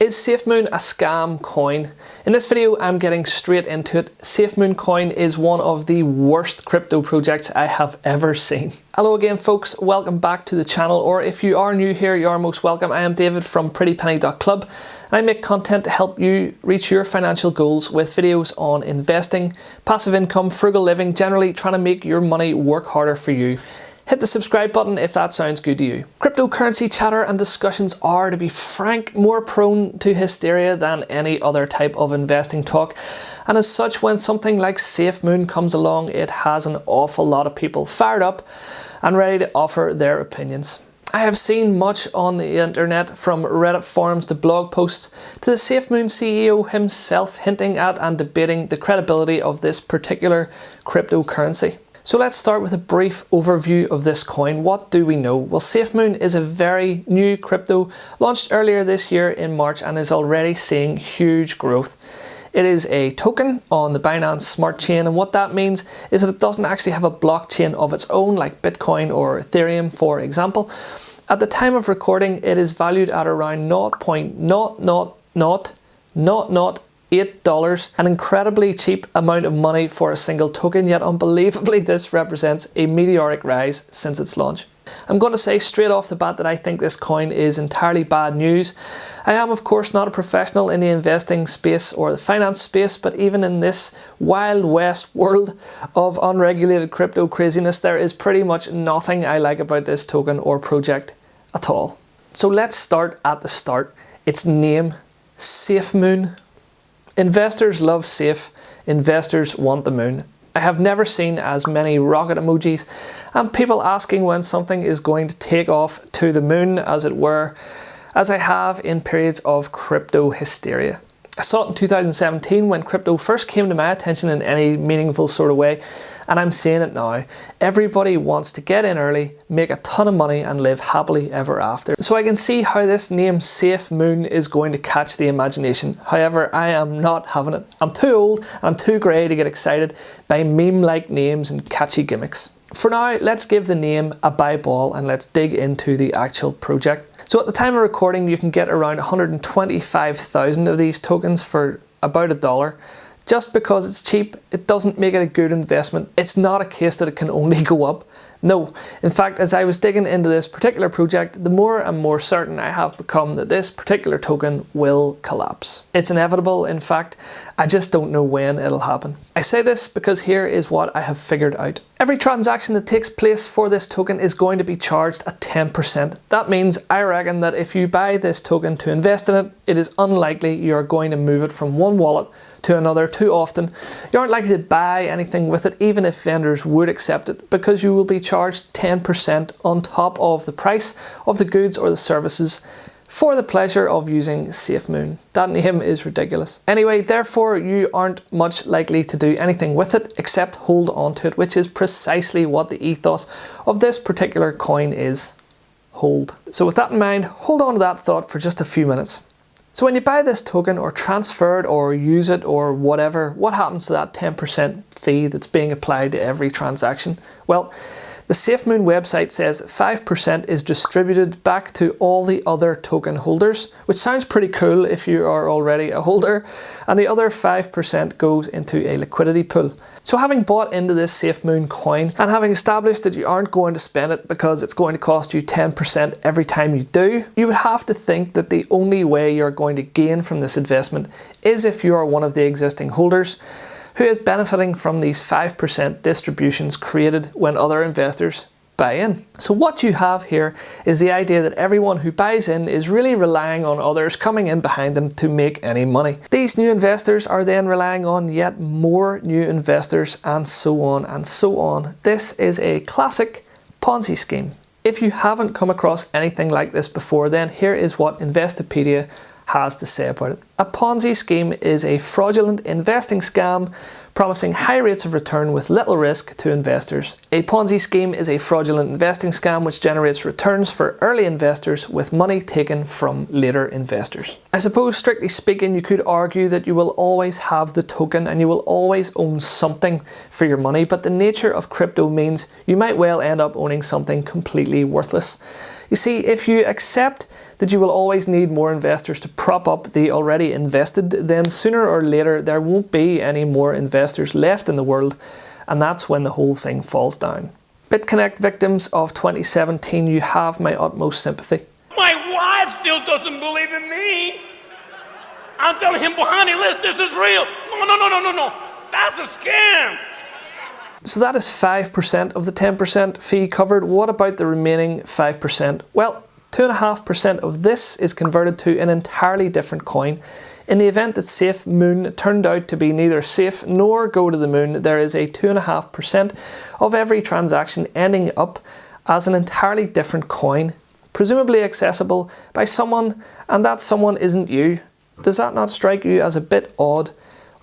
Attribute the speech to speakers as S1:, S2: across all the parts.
S1: Is SafeMoon a scam coin? In this video, I'm getting straight into it. SafeMoon coin is one of the worst crypto projects I have ever seen. Hello again folks, welcome back to the channel, or if you are new here, you are most welcome. I am David from prettypenny.club and I make content to help you reach your financial goals with videos on investing, passive income, frugal living, generally trying to make your money work harder for you. Hit the subscribe button if that sounds good to you. Cryptocurrency chatter and discussions are, to be frank, more prone to hysteria than any other type of investing talk. And as such, when something like SafeMoon comes along, it has an awful lot of people fired up and ready to offer their opinions. I have seen much on the internet, from Reddit forums to blog posts to the SafeMoon CEO himself hinting at and debating the credibility of this particular cryptocurrency. So let's start with a brief overview of this coin. What do we know? Well, SafeMoon is a very new crypto launched earlier this year in March and is already seeing huge growth. It is a token on the Binance Smart Chain, and what that means is that it doesn't actually have a blockchain of its own like Bitcoin or Ethereum, for example. At the time of recording, it is valued at around $0.00008, an incredibly cheap amount of money for a single token, yet unbelievably this represents a meteoric rise since its launch. I'm going to say straight off the bat that I think this coin is entirely bad news. I am of course not a professional in the investing space or the finance space, but even in this wild west world of unregulated crypto craziness, there is pretty much nothing I like about this token or project at all. So let's start at the start. Its name, SafeMoon. Investors love safe, investors want the moon. I have never seen as many rocket emojis and people asking when something is going to take off to the moon, as it were, as I have in periods of crypto hysteria. I saw it in 2017 when crypto first came to my attention in any meaningful sort of way, and I'm seeing it now. Everybody wants to get in early, make a ton of money and live happily ever after. So I can see how this name SafeMoon is going to catch the imagination. However, I am not having it. I'm too old and I'm too grey to get excited by meme-like names and catchy gimmicks. For now, let's give the name a bye ball and let's dig into the actual project. So at the time of recording, you can get around 125,000 of these tokens for about $1. Just because it's cheap, it doesn't make it a good investment. It's not a case that it can only go up. No, in fact, as I was digging into this particular project, the more and more certain I have become that this particular token will collapse. It's inevitable, in fact. I just don't know when it'll happen. I say this because here is what I have figured out. Every transaction that takes place for this token is going to be charged at 10%. That means I reckon that if you buy this token to invest in it, it is unlikely you're going to move it from one wallet to another too often. You aren't likely to buy anything with it, even if vendors would accept it, because you will be charged 10% on top of the price of the goods or the services for the pleasure of using SafeMoon. That name is ridiculous. Anyway, therefore you aren't much likely to do anything with it except hold on to it, which is precisely what the ethos of this particular coin is. Hold. So with that in mind, hold on to that thought for just a few minutes. So when you buy this token or transfer it or use it or whatever, what happens to that 10% fee that's being applied to every transaction? Well, the SafeMoon website says 5% is distributed back to all the other token holders, which sounds pretty cool if you are already a holder, and the other 5% goes into a liquidity pool. So having bought into this SafeMoon coin and having established that you aren't going to spend it because it's going to cost you 10% every time you do, you would have to think that the only way you're going to gain from this investment is if you are one of the existing holders who is benefiting from these 5% distributions created when other investors buy in. So what you have here is the idea that everyone who buys in is really relying on others coming in behind them to make any money. These new investors are then relying on yet more new investors, and so on and so on. This is a classic Ponzi scheme. If you haven't come across anything like this before, then here is what Investopedia has to say about it. A Ponzi scheme is a fraudulent investing scam promising high rates of return with little risk to investors. A Ponzi scheme is a fraudulent investing scam which generates returns for early investors with money taken from later investors. I suppose, strictly speaking, you could argue that you will always have the token and you will always own something for your money, but the nature of crypto means you might well end up owning something completely worthless. You see, if you accept that you will always need more investors to prop up the already invested, then sooner or later there won't be any more investors left in the world, and that's when the whole thing falls down. BitConnect victims of 2017, you have my utmost sympathy.
S2: My wife still doesn't believe in me. I'm telling him, honey, listen, this is real. No. That's a scam.
S1: So that is 5% of the 10% fee covered. What about the remaining 5%? Well, 2.5% of this is converted to an entirely different coin. In the event that SafeMoon turned out to be neither safe nor go to the moon, there is a 2.5% of every transaction ending up as an entirely different coin, presumably accessible by someone, and that someone isn't you. Does that not strike you as a bit odd?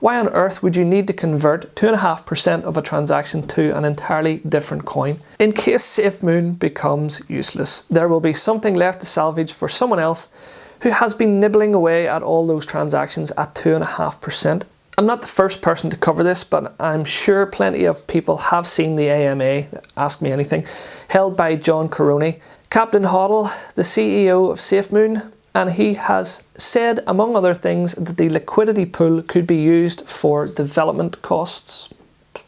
S1: Why on earth would you need to convert 2.5% of a transaction to an entirely different coin? In case SafeMoon becomes useless, there will be something left to salvage for someone else who has been nibbling away at all those transactions at 2.5%. I'm not the first person to cover this, but I'm sure plenty of people have seen the AMA, Ask Me Anything, held by John Caroni, Captain Hoddle, the CEO of SafeMoon, and he has said, among other things, that the liquidity pool could be used for development costs.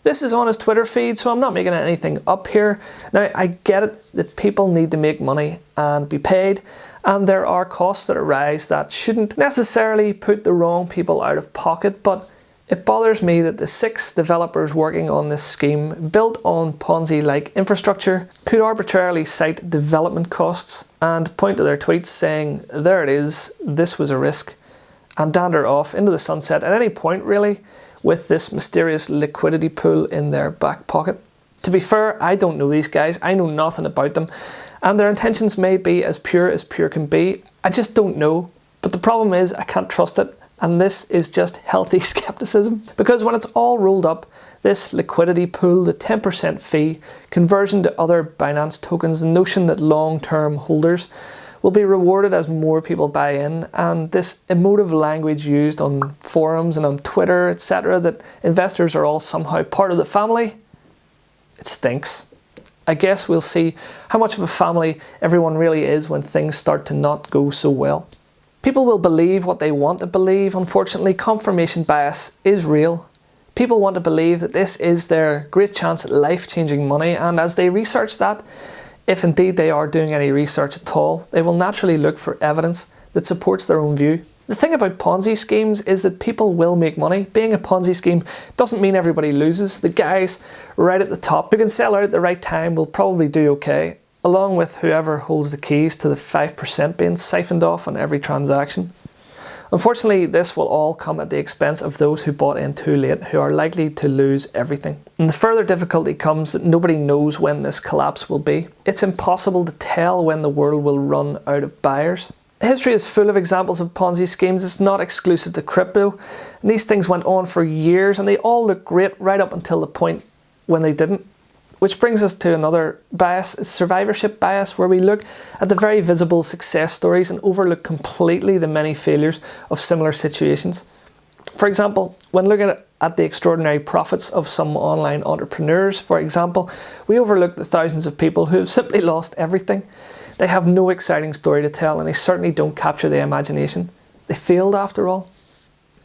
S1: This is on his Twitter feed, so I'm not making anything up here. Now, I get it that people need to make money and be paid, and there are costs that arise that shouldn't necessarily put the wrong people out of pocket, but it bothers me that the 6 developers working on this scheme, built on Ponzi-like infrastructure, could arbitrarily cite development costs and point to their tweets saying, there it is, this was a risk, and dander off into the sunset at any point really, with this mysterious liquidity pool in their back pocket. To be fair, I don't know these guys, I know nothing about them, and their intentions may be as pure can be. I just don't know, but the problem is I can't trust it. And this is just healthy skepticism. Because when it's all rolled up, this liquidity pool, the 10% fee, conversion to other Binance tokens, the notion that long-term holders will be rewarded as more people buy in, and this emotive language used on forums and on Twitter, etc., that investors are all somehow part of the family, it stinks. I guess we'll see how much of a family everyone really is when things start to not go so well. People will believe what they want to believe. Unfortunately, confirmation bias is real. People want to believe that this is their great chance at life-changing money, and as they research that, if indeed they are doing any research at all, they will naturally look for evidence that supports their own view. The thing about Ponzi schemes is that people will make money. Being a Ponzi scheme doesn't mean everybody loses. The guys right at the top who can sell out at the right time will probably do okay, along with whoever holds the keys to the 5% being siphoned off on every transaction. Unfortunately, this will all come at the expense of those who bought in too late, who are likely to lose everything. And the further difficulty comes that nobody knows when this collapse will be. It's impossible to tell when the world will run out of buyers. History is full of examples of Ponzi schemes. It's not exclusive to crypto. And these things went on for years, and they all looked great right up until the point when they didn't. Which brings us to another bias, survivorship bias, where we look at the very visible success stories and overlook completely the many failures of similar situations. For example, when looking at the extraordinary profits of some online entrepreneurs, for example, we overlook the thousands of people who have simply lost everything. They have no exciting story to tell, and they certainly don't capture the imagination. They failed after all.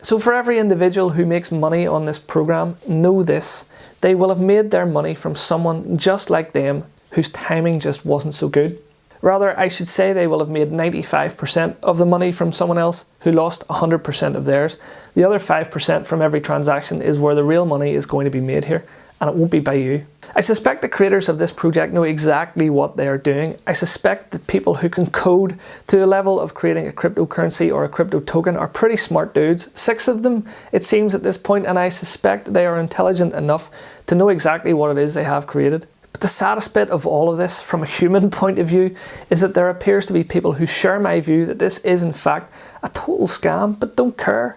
S1: So for every individual who makes money on this program, know this: they will have made their money from someone just like them whose timing just wasn't so good. Rather, I should say they will have made 95% of the money from someone else who lost 100% of theirs. The other 5% from every transaction is where the real money is going to be made here, and it won't be by you. I suspect the creators of this project know exactly what they are doing. I suspect that people who can code to the level of creating a cryptocurrency or a crypto token are pretty smart dudes. 6 of them, it seems at this point, and I suspect they are intelligent enough to know exactly what it is they have created. But the saddest bit of all of this, from a human point of view, is that there appears to be people who share my view that this is in fact a total scam, but don't care.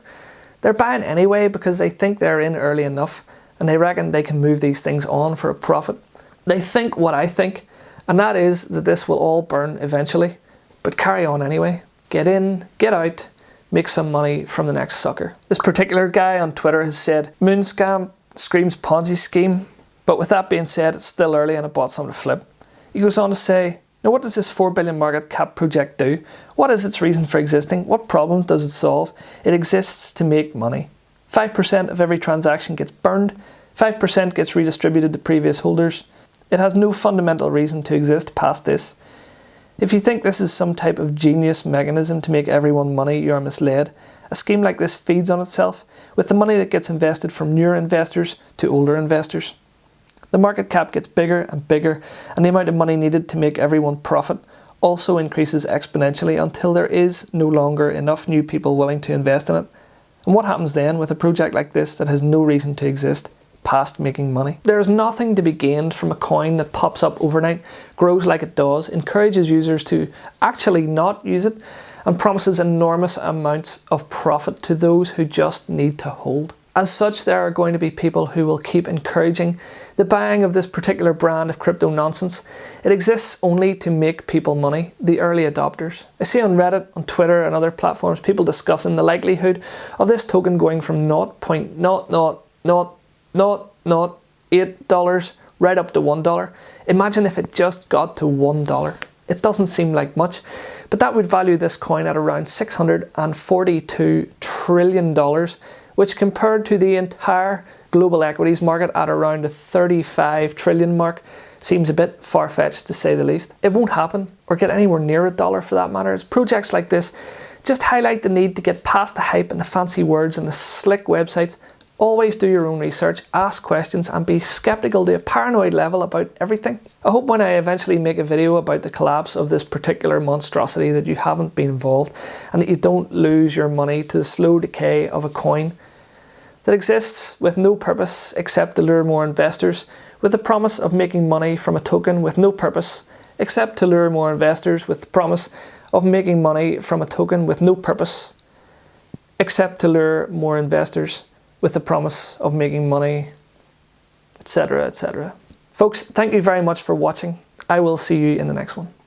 S1: They're buying anyway because they think they're in early enough, and they reckon they can move these things on for a profit. They think what I think, and that is that this will all burn eventually, but carry on anyway. Get in, get out, make some money from the next sucker. This particular guy on Twitter has said, "Moon scam screams Ponzi scheme," but with that being said, it's still early and I bought some to flip. He goes on to say, Now, what does this 4 billion market cap project do? What is its reason for existing? What problem does it solve? It exists to make money. 5% of every transaction gets burned, 5% gets redistributed to previous holders. It has no fundamental reason to exist past this. If you think this is some type of genius mechanism to make everyone money, you are misled. A scheme like this feeds on itself, with the money that gets invested from newer investors to older investors. The market cap gets bigger and bigger, and the amount of money needed to make everyone profit also increases exponentially until there is no longer enough new people willing to invest in it. And what happens then with a project like this that has no reason to exist past making money? There is nothing to be gained from a coin that pops up overnight, grows like it does, encourages users to actually not use it, and promises enormous amounts of profit to those who just need to hold. As such, there are going to be people who will keep encouraging the buying of this particular brand of crypto nonsense. It exists only to make people money, the early adopters. I see on Reddit, on Twitter and other platforms people discussing the likelihood of this token going from $0.00008 right up to $1. Imagine if it just got to $1. It doesn't seem like much, but that would value this coin at around $642 trillion, which compared to the entire global equities market at around the 35 trillion mark seems a bit far-fetched to say the least. It won't happen or get anywhere near $1 for that matter. Projects like this just highlight the need to get past the hype and the fancy words and the slick websites. Always do your own research, ask questions and be skeptical to a paranoid level about everything. I hope when I eventually make a video about the collapse of this particular monstrosity that you haven't been involved and that you don't lose your money to the slow decay of a coin that exists with no purpose except to lure more investors, with the promise of making money from a token with no purpose except to lure more investors, with the promise of making money from a token with no purpose except to lure more investors, with the promise of making money, etc., etc. Folks, thank you very much for watching. I will see you in the next one.